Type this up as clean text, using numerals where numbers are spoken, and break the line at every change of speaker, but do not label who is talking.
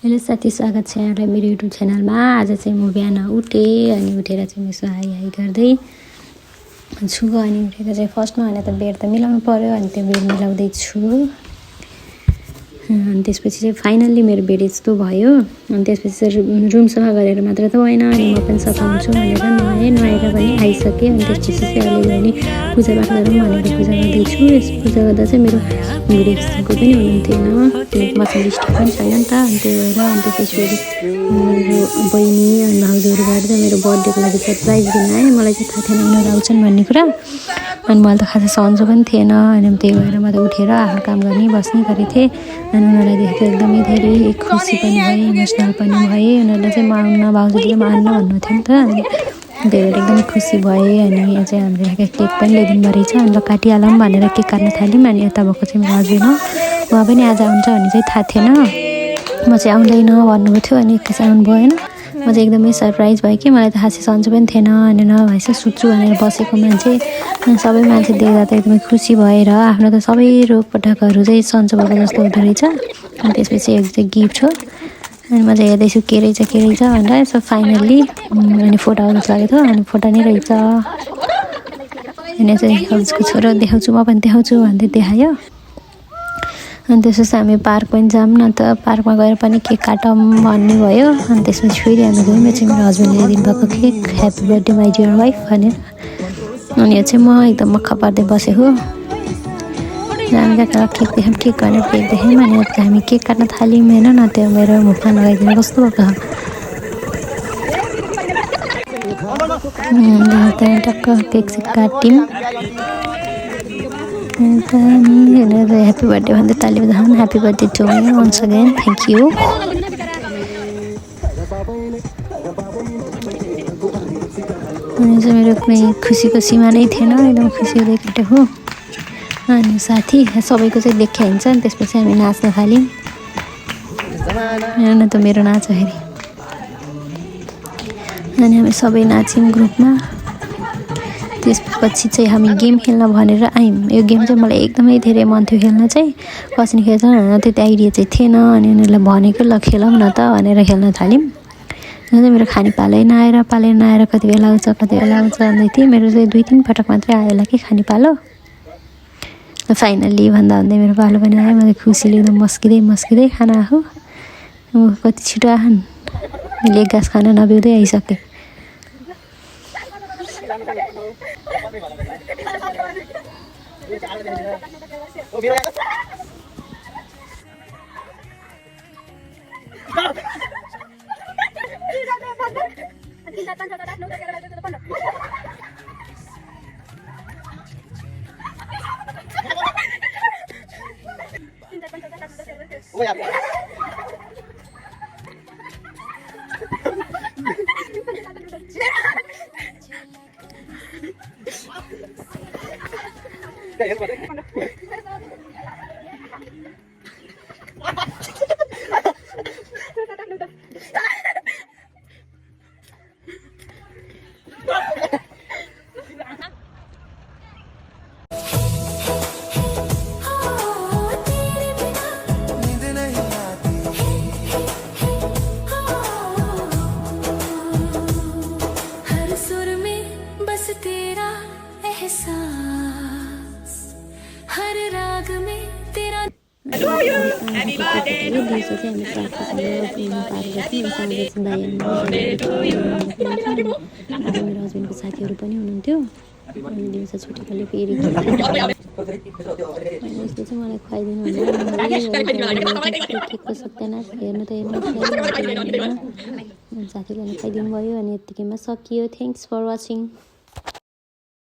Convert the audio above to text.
Hello साथी, स्वागत छ यहाँलाई मेरो युट्युब च्यानलमा। आज चाहिँ म बिहान उठेँ अनि उठेर चाहिँ यसो हाई हाई गर्दै छु। अनि उठेर चाहिँ फर्स्टमा होइन त बेड त मिलाउनु पर्यो, अनि त्यो बेड मिलाउँदैछु। अनि त्यसपछि चाहिँ फाइनल्ली मेरो बेड यस्तो भयो। अनि त्यसपछि चाहिँ रुम सफा गरेर मात्र त होइन, अनि म पनि सफा हुन्छु भनेर नुहाएर पनि आइसकेँ। अनि त्यसपछि चाहिँ अहिले पनि पूजापाठ गरौँ भनेर पूजा गर्दैछु। यस पूजा गर्दा चाहिँ मेरो भिडियो खिच्नुको पनि हुनुहुन्थेन, त्यो मसँग स्टिक पनि छैन नि त। अनि त्यो भएर अनि त्यसपछि मेरो बहिनी अनि भाउजूहरू भएर चाहिँ मेरो बर्थडेको लागि सरप्राइज दिन आएँ। मलाई चाहिँ थाहा थिएन यिनीहरू आउँछन् भन्ने कुरा, अनि मैले त खासै सन्चो पनि थिएन। अनि त्यही भएर म त उठेर आफ्नो काम गर्ने बस्ने गरेको थिएँ। अनि उनीहरूलाई देखेर एकदमै धेरै खुसी पनि भएँ, इमोसनल पनि भएँ। उनीहरूले चाहिँ म आउन, भाउजूले म आउन भन्नु थियो नि त, अनि त्यही भएर एकदमै खुसी भएँ। अनि यहाँ चाहिँ हाम्रो यहाँ केक पनि ल्याइदिनु रहेछ, अनि ल काटिहालौँ भनेर केक काट्न थाल्यौँ। अनि यता भएको चाहिँ मेरो हस्बेन्ड हो, उहाँ पनि आज आउँछ भन्ने चाहिँ थाहा थिएन, म चाहिँ आउँदैन भन्नुभएको थियो। अनि खासै आउनु भएन। म चाहिँ एकदमै सरप्राइज भयो कि मलाई त खासै सन्चो पनि थिएन। अनि नभएछ सुत्छु भनेर बसेको मान्छे, अनि सबै मान्छे देख्दा त एकदमै खुसी भएर आफ्नो त सबै रोगपटकहरू चाहिँ सन्चो भएको जस्तो हुँदो रहेछ। अनि त्यसपछि एक चाहिँ गिफ्ट हो। अनि म चाहिँ हेर्दैछु के रहेछ भनेर। यसो फाइनल्ली अनि फोटो आउनु लागेको थियो, अनि फोटो नै रहेछ। अनि चाहिँ देखाउँछु छोरो, देखाउँछु म पनि देखाउँछु भन्दै देखायो। अनि त्यसपछि हामी पार्क पनि जाऊँ न त, पार्कमा गएर पनि केक काटौँ भन्ने भयो। अनि त्यसपछि फेरि हामी गयौँ। यो चाहिँ मेरो हस्बेन्डले दिनुभएको cake, happy birthday my dear wife भनेर। अनि यो चाहिँ म एकदम मक्खा पर्दै बसेको। हामी कहाँ केक देख्यौँ, केक भनेर केक देख्यौँ। अनि हामी केक काट्न थाल्यौँ। हेर न, त्यो मेरो मुखमा लगाइदिनु कस्तो भएको। टक्क केक चाहिँ काट्यौँ। ह्याप्पी बर्थडे भन्दै ताली बजाउँ। Happy birthday to me once again, thank you. अनि चाहिँ मेरो कुनै खुसीको सीमा नै थिएन, एकदम खुसी हुँदै काटेको। अनि साथी सबैको चाहिँ देख्या हुन्छ। अनि त्यसपछि हामी नाच्न थाल्यौँ। हेर्न त मेरो नाच हेरी। अनि हामी सबै नाच्यौँ ग्रुपमा। त्यसपछि चाहिँ हामी गेम खेल्न भनेर आयौँ। यो गेम चाहिँ मलाई एकदमै धेरै मन थियो खेल्न चाहिँ। कसरी खेल्छ भनेर त्यति आइडिया चाहिँ थिएन। अनि उनीहरूलाई भनेको ल खेलौँ न त भनेर खेल्न थाल्यौँ। अनि मेरो खाने पालै नआएर कति बेला आउँछ भन्दै थिएँ। मेरो चाहिँ 2-3 पटक मात्रै आयो होला कि खाने पालो। फाइनल्ली भन्दा मेरो पालो पनि आयो। मैले खुसीले एकदम मस्किँदै खाना आएको। कति छिटो आएन, मैले एक गाँस खाना नबिउँदै आइसकेँ। Happy birthday to you. मेरो हस्बेन्डको साथीहरू पनि हुनुहुन्थ्यो। अनि दिउँसो छुट्टीले फेरि यसले चाहिँ मलाई खुवाइदिनु केकको सत्यानाश हेर्नु त साथीले खुवाइदिनु भयो। अनि यत्तिकैमा सकियो। Thanks for watching.